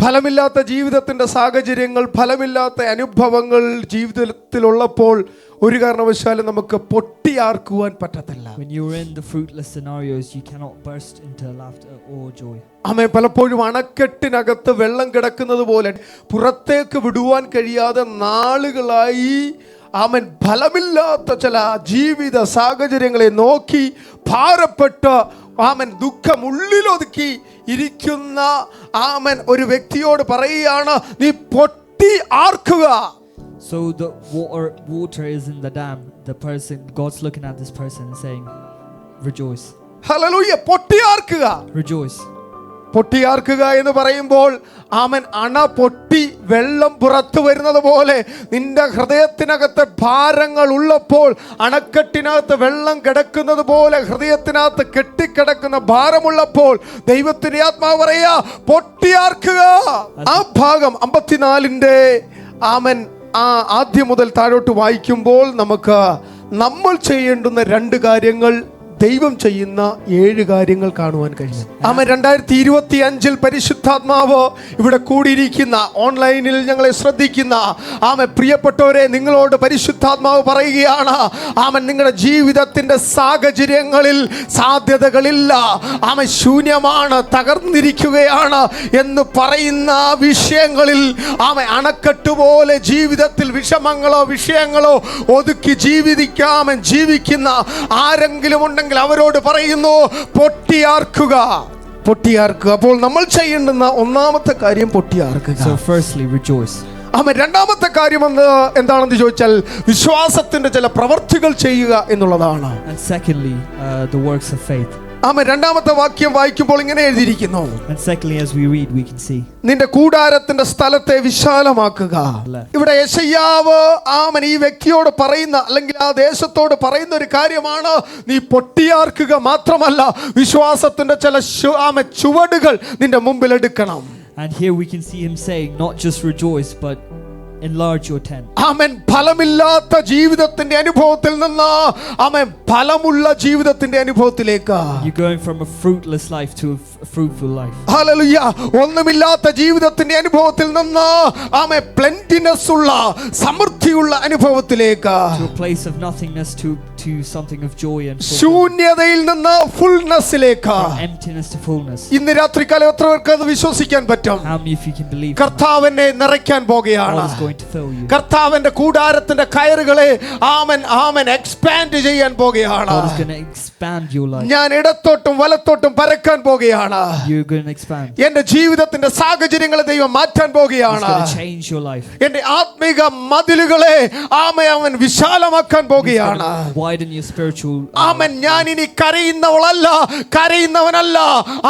ഫലമില്ലാത്ത ജീവിതത്തിൻ്റെ സാഹചര്യങ്ങൾ, ഫലമില്ലാത്ത അനുഭവങ്ങൾ ജീവിതത്തിലുള്ളപ്പോൾ ഒരു കാരണവശാലും നമുക്ക് പൊട്ടിയാർക്കുവാൻ പറ്റത്തില്ല. When you're in the fruitless scenarios, you cannot burst into laughter or joy. ആമേൻ. പലപ്പോഴും അണക്കെട്ടിനകത്ത് വെള്ളം കിടക്കുന്നത് പോലെ പുറത്തേക്ക് വിടുവാൻ കഴിയാതെ നാളുകളായി ആമേൻ ഫലമില്ലാത്ത ചില ജീവിത സാഹചര്യങ്ങളെ നോക്കി ഭാരപ്പെട്ട് ആമേൻ ദുഃഖം ഉള്ളിലൊതുക്കി ഇരിക്കുന്ന ആമേൻ ഒരു വ്യക്തിയോട് പറയുകയാണ്, നീ പൊട്ടി ആർക്കുക. So the water is in the dam. The person, God's looking at this person and saying, rejoice. Hallelujah. പൊട്ടി ആർക്കുക. Rejoice. പൊട്ടിയാർക്കുക എന്ന് പറയുമ്പോൾ ആമൻ അണ പൊട്ടി വെള്ളം പുറത്തു വരുന്നത് പോലെ നിന്റെ ഹൃദയത്തിനകത്ത് ഭാരങ്ങൾ ഉള്ളപ്പോൾ, അണക്കെട്ടിനകത്ത് വെള്ളം കിടക്കുന്നത് പോലെ ഹൃദയത്തിനകത്ത് കെട്ടിക്കിടക്കുന്ന ഭാരമുള്ളപ്പോൾ ദൈവത്തിന്റെ ആത്മാവ് പറയാ, പൊട്ടിയാർക്കുക. ആ ഭാഗം 54 ആമൻ ആദ്യം മുതൽ താഴോട്ട് വായിക്കുമ്പോൾ നമുക്ക് നമ്മൾ ചെയ്യേണ്ടുന്ന 2 കാര്യങ്ങൾ, ദൈവം ചെയ്യുന്ന 7 കാര്യങ്ങൾ കാണുവാൻ കഴിയും. ആമേൻ. 2025 പരിശുദ്ധാത്മാവ് ഇവിടെ കൂടിയിരിക്കുന്ന, ഓൺലൈനിൽ ഞങ്ങളെ ശ്രദ്ധിക്കുന്ന ആമേൻ പ്രിയപ്പെട്ടവരെ, നിങ്ങളോട് പരിശുദ്ധാത്മാവ് പറയുകയാണ്, ആമേൻ നിങ്ങളുടെ ജീവിതത്തിന്റെ സാഹചര്യങ്ങളിൽ സാധ്യതകളില്ല, ആമേൻ ശൂന്യമാണ്, തകർന്നിരിക്കുകയാണ് എന്ന് പറയുന്ന വിഷയങ്ങളിൽ ആമേൻ അണക്കെട്ട് പോലെ ജീവിതത്തിൽ വിഷയങ്ങളോ ഒതുക്കി ജീവിക്കുന്ന ആരെങ്കിലും ഉണ്ടെങ്കിൽ അവരോട് പറയുന്നു, പൊട്ടിയാർക്കുക. അപ്പോൾ നമ്മൾ ചെയ്യേണ്ടുന്ന ഒന്നാമത്തെ കാര്യം പൊട്ടിയാർക്കുക. So firstly, rejoice. ആമേൻ. രണ്ടാമത്തെ കാര്യം എന്താണെന്ന് ചോദിച്ചാൽ വിശ്വാസത്തിന്റെ ചില പ്രവർത്തികൾ ചെയ്യുക എന്നുള്ളതാണ്. And secondly, the works of faith. ആമേൻ. രണ്ടാമത്തെ വാക്യം വായിക്കുമ്പോൾ ഇങ്ങനെ എഴുതിയിരിക്കുന്നു, And secondly, as we read, we can see, നിന്റെ കൂടാരത്തിന്റെ സ്ഥലത്തെ വിശാലമാക്കുക. ഇവിടെ യെശയ്യാവ് ആമേൻ ഈ വ്യക്തിയോട് പറയുന്ന, അല്ലെങ്കിൽ ആ ദേശത്തോട് പറയുന്ന ഒരു കാര്യമാണ്, നീ പൊട്ടിയാർക്കുക മാത്രമല്ല, വിശ്വാസത്തിന്റെ ചില ചുവടുകൾ നിന്റെ മുമ്പിൽ എടുക്കണം. and here we can see him saying, not just rejoice, but enlarge your tent. ആമേൻ. ഫലമില്ലാത്ത ജീവിതത്തിന്റെ അനുഭവത്തിൽ നിന്ന് ആമേൻ ഫലമുള്ള ജീവിതത്തിന്റെ അനുഭവത്തിലേക്ക്. You're going from a fruitless life to a fruitful life. Hallelujah. ഒന്നുമില്ലാത്ത ജീവിതത്തിന്റെ അനുഭവത്തിൽ നിന്ന് ആമേൻ പ്ലെന്റിനെസ് ഉള്ള, സമൃദ്ധിയുള്ള അനുഭവത്തിലേക്ക്. To a place of nothingness to something of joy and fullness. ശൂന്യതയിൽ നിന്ന് ഫുൾനെസ്സിലേക്ക്. From emptiness to fullness. ഇന്ന് രാത്രികാലം എത്ര പേർക്ക് അത് വിശ്വസിക്കാൻ പറ്റും? How many of you can believe കർത്താവിനെ നിറയ്ക്കാൻ പോകുകയാണ്. God is going to fill you. കർത്താവിന്റെ കൂടാരത്തിന്റെ കയറുകളെ ആമേൻ എക്സ്പാൻഡ് ചെയ്യാൻ പോകുകയാണ്. God is going to expand your life. ഞാൻ ഇടത്തോട്ടും വലത്തോട്ടും പരക്കാൻ പോകുകയാണ്. You're going to expand. എന്റെ ജീവിതത്തിന്റെ സാഹചര്യങ്ങളെ ദൈവം മാറ്റാൻ പോകുകയാണ്. He's going to change your life. എന്റെ ആത്മീക മതിലുകളെ അവൻ വിശാലമാക്കാൻ പോകുകയാണ്. Widen your spiritual. ആമേൻ. ഞാൻ ഇനി കരയുന്നവനല്ല,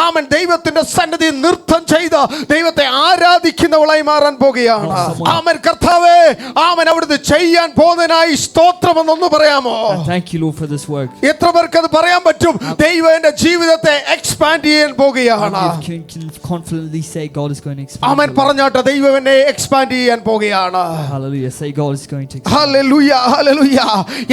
ആമേൻ ദൈവത്തിന്റെ സന്നിധി നൃത്തം ചെയ്ത് ദൈവത്തെ ആരാധിക്കുന്നവളായി മാറാൻ പോകുകയാണ്. ആമേൻ. കർത്താവേ, ആമേൻ അവിടുന്ന് ചെയ്യാൻ പോകുന്നതിനായി സ്തോത്രമെന്നൊന്ന് പറയാമോ? Thank you, Lord, for this work. എത്ര പേർക്ക് അത് പറയാൻ പറ്റും? ദൈവം എന്റെ ജീവിതത്തെ എക്സ്പാൻഡ് ചെയ്യാൻ പോകുകയാണ്. You can confidently say God is going to expand. ആമേൻ. പറഞ്ഞാട്ടെ, ദൈവം എന്നെ എക്സ്പാൻഡ് ചെയ്യാൻ പോകുകയാണ്. Hallelujah. Say God is going to expand. Hallelujah.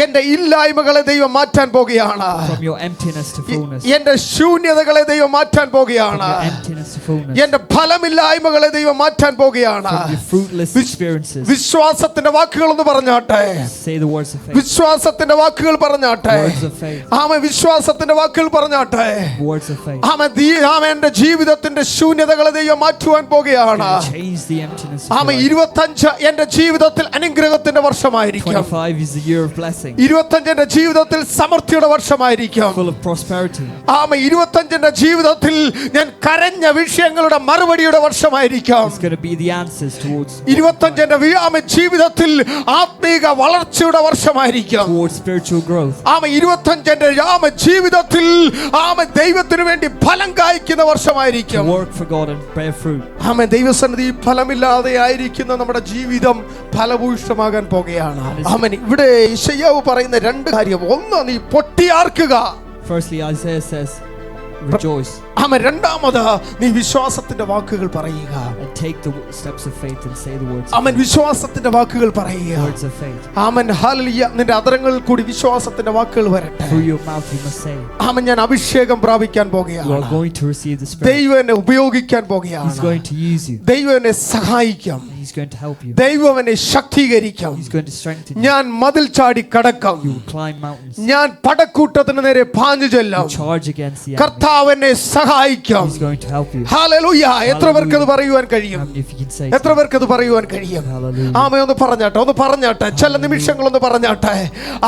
എന്റെ ഇല്ലായ്മകളെ ദൈവം മാറ്റാൻ പോകുകയാണ്. From your emptiness to fullness. എന്റെ ശൂന്യതകളെ ദൈവം മാറ്റാൻ പോകുകയാണ്. From your emptiness to fullness. എന്റെ ഫലമില്ലായ്മകളെ ദൈവം മാറ്റാൻ പോകുകയാണ്. From your fruitless experiences. വിശ്വാസത്തിന്റെ വാക്കുകൾ ഒന്ന് പറഞ്ഞാട്ടെ. Say the words of faith. വിശ്വാസത്തിന്റെ വാക്കുകൾ പറഞ്ഞാട്ടെ. Words of faith. ആമേൻ. വിശ്വാസത്തിന്റെ വാക്കുകൾ പറഞ്ഞാട്ടെ. Words of faith. ആമേൻ. എന്റെ ജീവിതത്തിന്റെ ശൂന്യതകളെ ദൈവം മാറ്റുവാൻ പോകുകയാണ്. Change the emptiness. ആമേൻ. 25 എന്റെ ജീവിതത്തിൽ അനുഗ്രഹത്തിന്റെ വർഷമായിരിക്കും. 25 is the year of blessing. 25 എന്റെ ജീവിതത്തിൽ സമൃദ്ധിയുടെ വർഷമായിരിക്കും. Full of prosperity. ആമേൻ. 25 എന്റെ ജീവിതത്തിൽ ഞാൻ കരഞ്ഞ വിഷയങ്ങളുടെ മറുപടിയുടെ വർഷമായിരിക്കും. It's going to be the answers towards. 25 എന്റെ ജീവിതത്തിൽ ആത്മീക വളർച്ചയുടെ വർഷമായിരിക്കും. Towards spiritual growth. ആമേൻ. 25 എന്റെ ജീവിതത്തിൽ ആമേൻ ദൈവത്തിന് വേണ്ടി ഫലം കായ്ക്കുന്ന വർഷമായിരിക്കും. To work for God and bear fruit. ആമേൻ. ദൈവസന്നിധി ഫലമില്ലാതെ ആയിരിക്കുന്ന നമ്മുടെ ജീവിതം ഫലഭൂയിഷ്ഠമാകാൻ പോകുകയാണ്. ആമേൻ. ഇവിടെ യെശയ്യാവ് പറയുന്ന 2 കാര്യം. ഒന്ന്, നീ പൊട്ടിയാർക്കുക. Firstly, Isaiah says, rejoice. ആമേൻ. രണ്ടാമത് നീ വിശ്വാസത്തിന്റെ വാക്കുകൾ പറയുക. And take the steps of faith and say the words. ആമേൻ. വിശ്വാസത്തിന്റെ വാക്കുകൾ പറയുക. Words of faith. Amen. Hallelujah. നിന്റെ അധരങ്ങളിൽ കൂടി വിശ്വാസത്തിന്റെ വാക്കുകൾ വരട്ടെ. Through your mouth you must say. ആമേൻ. ഞാൻ അഭിഷേകം പ്രാപിക്കാൻ പോകുകയാണ്. You are going to receive the Spirit. ദൈവം എന്നെ ഉപയോഗിക്കാൻ പോകുകയാണ്. He's going to use you. ദൈവം എന്നെ സഹായിക്കും. He's going to help you. ദൈവം എന്നെ ശക്തീകരിക്കും. He's going to strengthen you. ഞാൻ മതിൽ ചാടി കടക്കും. You will climb mountains. ഞാൻ പടക്കൂട്ടത്തിന് നേരെ പാഞ്ഞു ചെല്ലും. You charge against the enemy. കർത്താവ് എന്നെ സഹായിക്കും. He's going to help you. Hallelujah. എത്ര പേർക്ക് അത് പറയുവാൻ കഴിയും? How many of you can say എത്ര പേർക്ക് അത് പറയുവാൻ കഴിയും? Hallelujah. ആമേ. ഒന്ന് പറഞ്ഞാട്ടെ ചില നിമിഷങ്ങളൊന്ന് പറഞ്ഞാട്ടെ.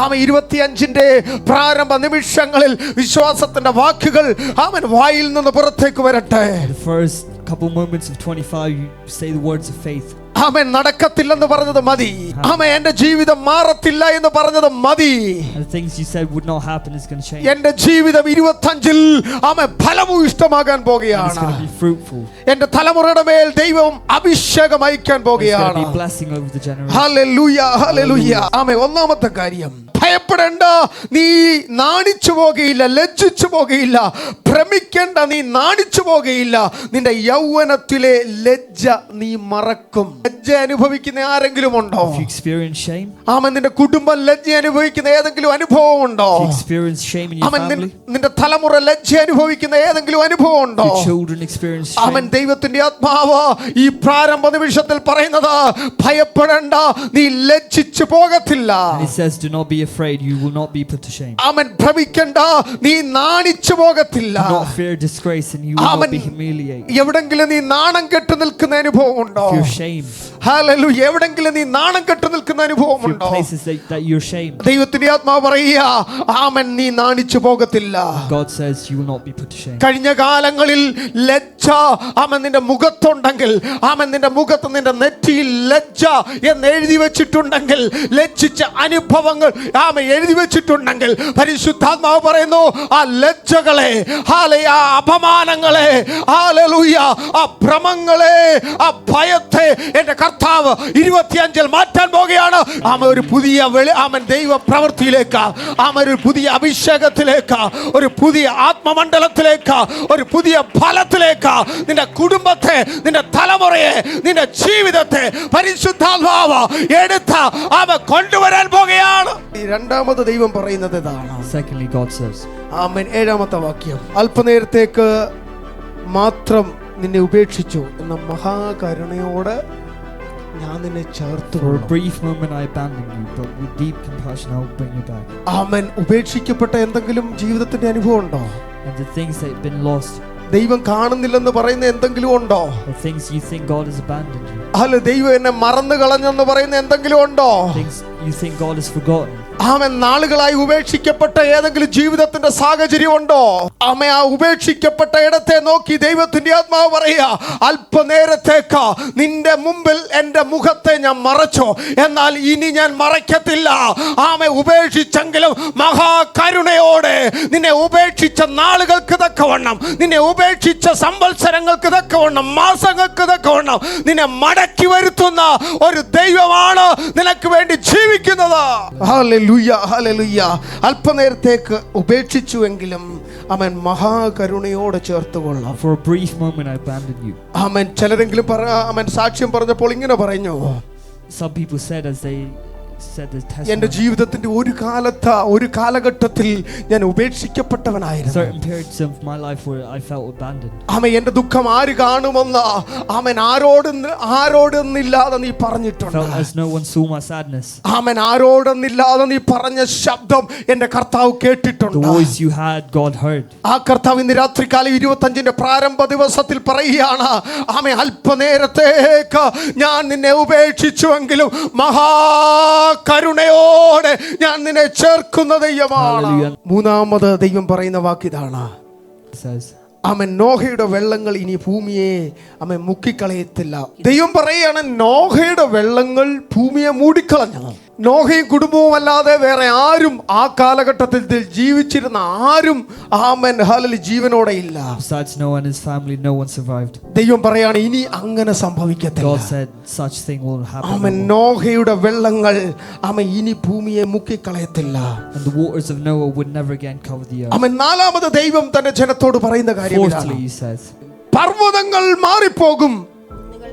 ആമേ. 25ന്റെ പ്രാരംഭ നിമിഷങ്ങളിൽ വിശ്വാസത്തിന്റെ വാക്കുകൾ ആമേൻ വായിൽ നിന്ന് പുറത്തേക്ക് വരട്ടെ. The first couple moments of 25 you say the words of faith. ആമേൻ. നടക്കത്തില്ലെന്ന് പറഞ്ഞത് മതി. ആമേൻ. എന്റെ ജീവിതം മാറത്തില്ല എന്ന് പറഞ്ഞത് മതി. And the things you said would not happen is going to change. എന്റെ ജീവിതം 25ൽ ആമേൻ ഫലഭൂയിഷ്ടമാകാൻ It's പോകുകയാണ്. going to be fruitful. എന്റെ തലമുറയുടെ മേൽ ദൈവം അഭിഷേകം അയക്കാൻ It's going പോകുകയാണ്. to be blessing over the generation. ഹല്ലേലൂയ. ഹല്ലേലൂയ. ആമേൻ. ഒന്നാമത്തെ കാര്യം, ഭയപ്പെടേണ്ട, നീ നാണിച്ചു പോകുകയില്ല, ലജ്ജിച്ചു പോകുകയില്ല. ഭ്രമിക്കേണ്ട, നീ നാണിച്ചു പോകുകയില്ല. നിന്റെ യൗവനത്തിലെ ലജ്ജ നീ മറക്കും. ലജ്ജ അനുഭവിക്കുന്ന ആരെങ്കിലും ഉണ്ടോ? If you experience shame, ആമേൻ. നിന്റെ കുടുംബം ലജ്ജ അനുഭവിക്കുന്ന ഏതെങ്കിലും അനുഭവം ഉണ്ടോ? if you experience shame in your amen. family, നിന്റെ തലമുറ ലജ്ജ അനുഭവിക്കുന്ന ഏതെങ്കിലും അനുഭവം ഉണ്ടോ? your children experience amen. shame. ദൈവത്തിന്റെ ആത്മാവ് ഈ പ്രാരംഭ നിമിഷത്തിൽ പറയുന്നത്, ഭയപ്പെടേണ്ട, നീ ലജ്ജിച്ചു പോകത്തില്ല. And it says, do not be afraid, you will not be put to shame. ആമേൻ. ഭ്രമിക്കണ്ട, നീ നാണിച്ചു പോകത്തില്ല. Do not fear disgrace and you will Amen. not be humiliated. എവിടെങ്കിലും നീ നാണം കെട്ടു നിൽക്കുന്ന അനുഭവം ഉണ്ടോ? If you're shamed, hallelujah. എവിടെങ്കിലും നീ നാണം കെട്ടു നിൽക്കുന്ന അനുഭവം if you're ഉണ്ടോ? places that you're shamed, ദൈവത്തിന്റെ ആത്മാവ് പറയുക, ആമേൻ, നീ നാണിച്ചു പോകത്തില്ല. God says you will not be put to shame. കഴിഞ്ഞ കാലങ്ങളിൽ ലജ്ജ ആമേൻ നിന്റെ മുഖത്തുണ്ടെങ്കിൽ, ആമേൻ നിന്റെ മുഖത്ത് നിന്റെ നെറ്റിയിൽ ലജ്ജ എന്ന് എഴുതി വെച്ചിട്ടുണ്ടെങ്കിൽ, ലജ്ജിച്ച അനുഭവങ്ങൾ ആമേൻ എഴുതി വെച്ചിട്ടുണ്ടെങ്കിൽ, പരിശുദ്ധാത്മാവ് പറയുന്നു, ആ ലജ്ജകളെ, ആ അപമാനങ്ങളെ, ഹല്ലേലൂയ, ആ ഭ്രമങ്ങളെ, ആ ഭയത്തെ എന്റെ കർത്താവ് 25ൽ മാറ്റാൻ പോകുകയാണ്. ആമേൻ. ഒരു പുതിയ ആമേൻ ദൈവ പ്രവൃത്തിയിലേക്ക്, ആമേൻ ഒരു പുതിയ അഭിഷേകത്തിലേക്ക്, ഒരു പുതിയ ആത്മമണ്ഡലത്തിലേക്ക്, ഒരു പുതിയ ഫലത്തിലേക്ക് നിന്റെ കുടുംബത്തെ, നിന്റെ തലമുറയെ, നിന്റെ ജീവിതത്തെ പരിശുദ്ധാത്മാവ് എടുത്ത് ആമേൻ കൊണ്ടുവരാൻ പോകുകയാണ്. രണ്ടാമത് ദൈവം പറയുന്നത് ഇതാണ്. Secondly, God says, ആമേൻ. 7ാമത്തെ വാക്യം, അല്പനേരത്തേക്ക് മാത്രം നിന്നെ ഉപേക്ഷിച്ചു എന്ന മഹാകരുണയോടെ ഞാൻ നിന്നെ ചേർത്തു. for a brief moment I abandoned you, but with deep compassion I will bring you back. ആമേൻ. ഉപേക്ഷിക്കപ്പെട്ട എന്തെങ്കിലും ജീവിതത്തിന്റെ അനുഭവം ഉണ്ടോ? And the things that have been lost, ദൈവം കാണുന്നില്ലെന്ന് പറയുന്ന എന്തെങ്കിലും ഉണ്ടോ? the things you think God has abandoned you, അല്ല, ദൈവം എന്നെ മറന്നു കളഞ്ഞെന്ന് പറയുന്ന എന്തെങ്കിലും ഉണ്ടോ? things you think God has forgotten, ആമേൻ. നാളുകളായി ഉപേക്ഷിക്കപ്പെട്ട ഏതെങ്കിലും ജീവിതത്തിന്റെ സാഹചര്യം ഉണ്ടോ? ആമേൻ. ആ ഉപേക്ഷിക്കപ്പെട്ട ഇടത്തെ നോക്കി ദൈവത്തിന്റെ ആത്മാവ് പറയുക, അല്പനേരത്തേക്ക് നിന്റെ മുമ്പിൽ എന്റെ മുഖത്തെ ഞാൻ മറച്ചു, എന്നാൽ ഇനി ഞാൻ മറയ്ക്കത്തില്ല. ആമേൻ. ഉപേക്ഷിച്ചെങ്കിലും മഹാകരുണയോടെ നിന്നെ ഉപേക്ഷിച്ച നാളുകൾക്ക് തക്കവണ്ണം, നിന്നെ ഉപേക്ഷിച്ച സംവത്സരങ്ങൾക്ക് തക്കവണ്ണം, മാസങ്ങൾക്ക് തക്കവണ്ണം നിന്നെ മടക്കി വരുത്തുന്ന ഒരു ദൈവമാണ് നിനക്ക് വേണ്ടി ജീവിക്കുന്നത്. ഹല്ലേലൂയ. ഹല്ലേലൂയ. അല്പനേരത്തേക്ക് ഉപേക്ഷിച്ചുവെങ്കിലും അവൻ മഹാകരുണയോടെ ചേർത്തുകൊള്ളാം. for a brief moment I abandoned you. അവൻ ചിലരെങ്കിലും അവൻ സാക്ഷ്യം പറഞ്ഞപ്പോൾ ഇങ്ങനെ പറഞ്ഞു, Some people said as they said the എന്റെ testimony, ജീവിതത്തിന്റെ ഒരു കാലഘട്ടത്തിൽ ഞാൻ ഉപേക്ഷിക്കപ്പെട്ടവനായിരുന്നു. certain periods of my life where I felt abandoned. ആമേൻ. എന്റെ ദുഃഖം ആര് കാണുമെന്ന് ആമേൻ ആരോടൊന്നില്ലാതെ നീ പറഞ്ഞിട്ടുണ്ട്. Felt as no one saw my sadness. ആമേൻ. ആരോടൊന്നില്ലാതെ നീ പറഞ്ഞ ശബ്ദം എന്റെ കർത്താവ് The കേട്ടിട്ടുണ്ട്. voice you had, God heard. ആ കർത്താവ് ഇന്ന് രാത്രികാലം 25ന്റെ പ്രാരംഭ ദിവസത്തിൽ പറയുകയാണ്, ആമേൻ, അല്പനേരത്തേക്ക് ഞാൻ നിന്നെ ഉപേക്ഷിച്ചുവെങ്കിലും മഹാകരുണയോടെ ഞാൻ നിന്നെ ചേർക്കുന്ന ദൈവമാണ്. Hallelujah. മൂന്നാമത് ദൈവം പറയുന്ന വാക്കിതാണ്, It says, ആമേൻ, നോഹയുടെ വെള്ളങ്ങൾ ഇനി ഭൂമിയെ മുക്കിക്കളയത്തില്ല. ദൈവം പറയുകയാണ്, നോഹയുടെ വെള്ളങ്ങൾ ഭൂമിയെ മൂടിക്കളഞ്ഞു. നോഹയും കുടുംബവും അല്ലാതെ വേറെ ആരും ആ കാലഘട്ടത്തിൽ ജീവിച്ചിരുന്ന ആരും ആമേൻ ഹല്ലേലൂയ ജീവനോടെ ഇല്ല. Besides Noah and his family, no one survived. ദൈവം പറയാണ് ഇനി അങ്ങനെ സംഭവിക്കത്തില്ല. God said such thing will happen. ആമേൻ നോഹയുടെ വെള്ളങ്ങൾ ആമേൻ ഇനി ഭൂമിയെ മുക്കിക്കളയത്തില്ല. And the waters of Noah would never again cover the earth. ആമേൻ നാലാമത് ദൈവം തന്റെ ജനത്തോട് പറയുന്ന കാര്യം ഇതാണ്. Fourthly, he says, പർവ്വതങ്ങൾ മാറിപ്പോകും,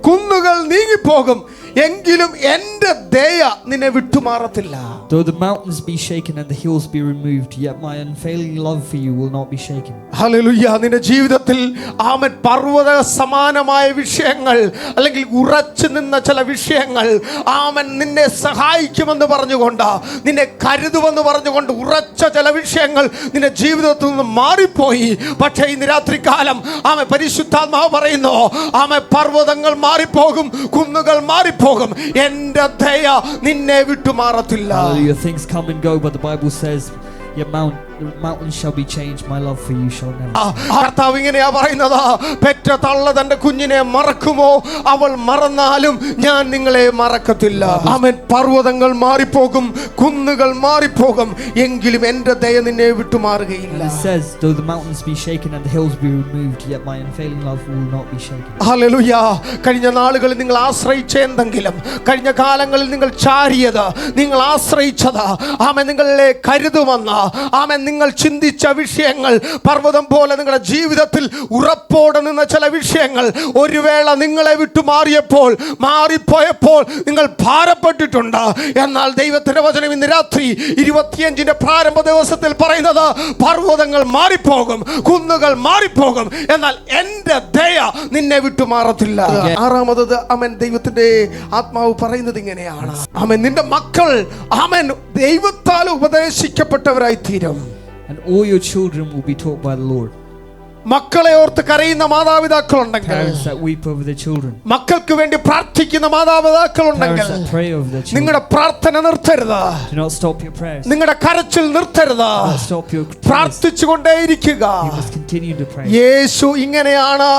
കുന്നുകൾ നീങ്ങിപ്പോകും, എങ്കിലും എന്റെ ദയ നിന്നെ വിട്ടുമാറത്തില്ല. though the mountains be shaken and the hills be removed, yet my unfailing love for you will not be shaken. Hallelujah. നിന്റെ ജീവിതത്തിൽ ആമേൻ പർവ്വത സമാനമായ വിഷയങ്ങൾ അല്ലെങ്കിൽ ഉറച്ചു നിന്ന ചില വിഷയങ്ങൾ ആമേൻ നിന്നെ സഹായിക്കുമെന്ന് പറഞ്ഞുകൊണ്ട്, നിന്നെ കരുതുമെന്ന് പറഞ്ഞുകൊണ്ട് ഉറച്ച ചില വിഷയങ്ങൾ നിന്റെ ജീവിതത്തിൽ നിന്ന് മാറിപ്പോയി. പക്ഷേ ഇന്ന് രാത്രികാലം ആമേൻ പരിശുദ്ധാത്മാവ് പറയുന്നു, ആമേൻ പർവ്വതങ്ങൾ മാറിപ്പോകും, കുന്നുകൾ മാറിപ്പോകും, എന്റെ ദയ നിന്നെ വിട്ടുമാറത്തില്ല. Hallelujah. Things come and go, but the Bible says, your mountains shall be changed, my love for you shall never. കർത്താവ് ഇങ്ങനെയാ പറയുന്നത്, പെറ്റ തള്ള തന്റെ കുഞ്ഞിനെ മറക്കുമോ? അവൾ മറന്നാലും ഞാൻ നിങ്ങളെ മറക്കത്തില്ല. ആമേൻ. പർവ്വതങ്ങൾ മാറിപ്പോകും, കുന്നുകൾ മാറിപ്പോകും, എങ്കിലും എന്റെ ദയ നിന്നെ വിട്ടുമാറുകയില്ല. It says, though the mountains be shaken and the hills be removed, yet my unfailing love will not be shaken. Hallelujah. കഴിഞ്ഞ നാളുകളിൽ നിങ്ങൾ ആശ്രയിച്ച എന്തെങ്കിലും, കഴിഞ്ഞ കാലങ്ങളിൽ നിങ്ങൾ ചാരിയത്, നിങ്ങൾ ആശ്രയിച്ചത്, ആമേൻ നിങ്ങളെ കരുതുമെന്ന്, ആമേൻ നിങ്ങൾ ചിന്തിച്ച വിഷയങ്ങൾ, പർവ്വതം പോലെ നിങ്ങളുടെ ജീവിതത്തിൽ ഉറപ്പോടെ നിന്ന ചില വിഷയങ്ങൾ ഒരു വേള നിങ്ങളെ വിട്ടു മാറിപ്പോയപ്പോൾ നിങ്ങൾ ഭാരപ്പെട്ടിട്ടുണ്ട്. എന്നാൽ ദൈവത്തിന്റെ വചനം ഇന്ന് രാത്രി 25-ന്റെ പ്രാരംഭ ദിവസത്തിൽ പറയുന്നത്, പർവ്വതങ്ങൾ മാറിപ്പോകും, കുന്നുകൾ മാറിപ്പോകും, എന്നാൽ എന്റെ ദയ നിന്നെ വിട്ടുമാറത്തില്ല. ആറാമത് ആമേൻ ദൈവത്തിന്റെ ആത്മാവ് പറയുന്നത് ഇങ്ങനെയാണ്, ആമേൻ നിന്റെ മക്കൾ ആമേൻ ദൈവത്താൽ ഉപദേശിക്കപ്പെട്ടവരായി തീരും. And all your children will be taught by the Lord. മക്കളെ ഓർത്ത് കരയുന്ന മാതാപിതാക്കളുണ്ടെങ്കിൽ, Parents that weep over their children, മക്കൾക്ക് വേണ്ടി പ്രാർത്ഥിക്കുന്ന മാതാപിതാക്കളുണ്ടെങ്കിൽ, parents that pray over their children, നിങ്ങളുടെ പ്രാർത്ഥന നിർത്തരുത്, do not stop your prayers, നിങ്ങളുടെ കരച്ചിൽ നിർത്തരുത്, do not stop your prayers. പ്രാർത്ഥിച്ചുകൊണ്ടേയിരിക്കുക. You must continue to pray. യേശു ഇങ്ങനെയാണ്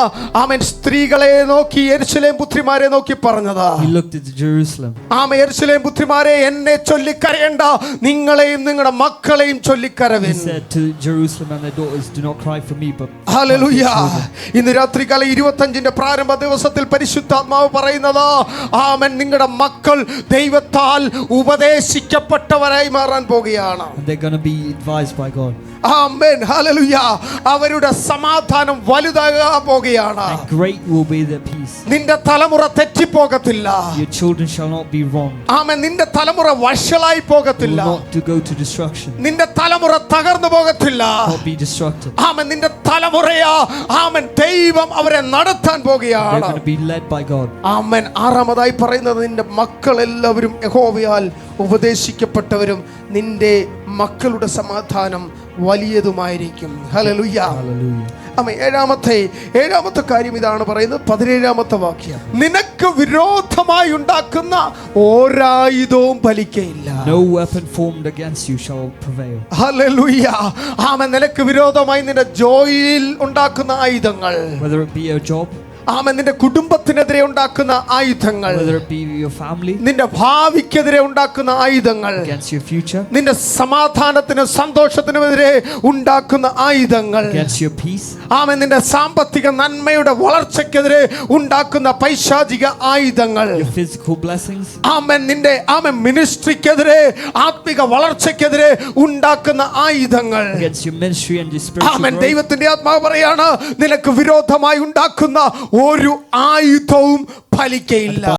ആമേൻ സ്ത്രീകളെ നോക്കി, യെരുശലേം പുത്രിമാരെ നോക്കി പറഞ്ഞത്. He looked at Jerusalem. ആമേൻ യെരുശലേം പുത്രിമാരെ, എന്നെ ചൊല്ലിക്കരയണ്ട, നിങ്ങളെയും നിങ്ങളുടെ മക്കളെയും He ചൊല്ലിക്കരവിൻ. said to Jerusalem and their daughters, do not cry for me, but hallelujah. ഇന്ന് രാത്രികാലം 25-ന്റെ പ്രാരംഭ ദിവസത്തിൽ പരിശുദ്ധാത്മാവ് പറയുന്നത്, ആമേൻ നിങ്ങളുടെ മക്കൾ ദൈവത്താൽ ഉപദേശിക്കപ്പെട്ടവരായി മാറാൻ പോകുകയാണ്. and they're going to be advised by God. Amen. Hallelujah. അവരുടെ സമാധാനം വലുതാകാൻ പോകുകയാണ്. And great will be their peace. നിന്റെ തലമുറ തെറ്റിപ്പോകത്തില്ല. Your children shall not be wrong. ആമേൻ. നിന്റെ തലമുറ വഷളായി Will പോകത്തില്ല. not to go to destruction. നിന്റെ തലമുറ തകർന്നു പോകത്തില്ല. Not be destructed. ആമേൻ. നിന്റെ തലമുറയാ ആമേൻ ദൈവം അവരെ നടത്താൻ They're പോകുകയാണ്. going to be led by God. ആമേൻ. ആറാമതായി പറയുന്നത്, നിന്റെ മക്കൾ എല്ലാവരും യഹോവയാൽ ഉപദേശിക്കപ്പെട്ടവരും നിന്റെ മക്കളുടെ സമാധാനം വലിയതുമായിരിക്കും. ഹല്ലേലൂയ. Hallelujah. ആമേൻ. ഏഴാമത്തെ കാര്യം ഇതാണ് പറയുന്നത്, 17-ാമത്തെ വാക്യം, നിനക്ക് വിരോധമായി ഉണ്ടാക്കുന്ന ഒരായുധവും ഫലിക്കയില്ല. No weapon formed against you shall prevail. ഹല്ലേലൂയ. ആമേൻ. നിനക്ക് വിരോധമായി നിന്റെ ജോലിയിൽ ഉണ്ടാക്കുന്ന ആയുധങ്ങൾ, Whether it be a job, ആമേൻ നിന്റെ കുടുംബത്തിനെതിരെ ഉണ്ടാക്കുന്ന ആയുധങ്ങൾ, whether it be your family, നിന്റെ ഭാവിക്കെതിരെ ഉണ്ടാക്കുന്ന ആയുധങ്ങൾ, against your future, നിന്റെ സമാധാനത്തിനും സന്തോഷത്തിനുമെതിരെ ഉണ്ടാക്കുന്ന ആയുധങ്ങൾ, against your peace, ആമേൻ നിന്റെ സാമ്പത്തിക നന്മയുടെ വളർച്ചയ്ക്കെതിരെ ഉണ്ടാക്കുന്ന പൈശാചിക ആയുധങ്ങൾ, your physical blessings, ആമേൻ നിന്റെ ആമേൻ മിനിസ്ട്രിക്കെതിരെ ആത്മിക വളർച്ചയ്ക്കെതിരെ ഉണ്ടാക്കുന്ന ആയുധങ്ങൾ, against your ministry and your spiritual amen. growth. ദൈവത്തിന്റെ ആത്മാവ് പറയാണ്, നിനക്ക് വിരോധമായി ഉണ്ടാക്കുന്ന ഒരു ആയുധവും ഫലിക്കയില്ല.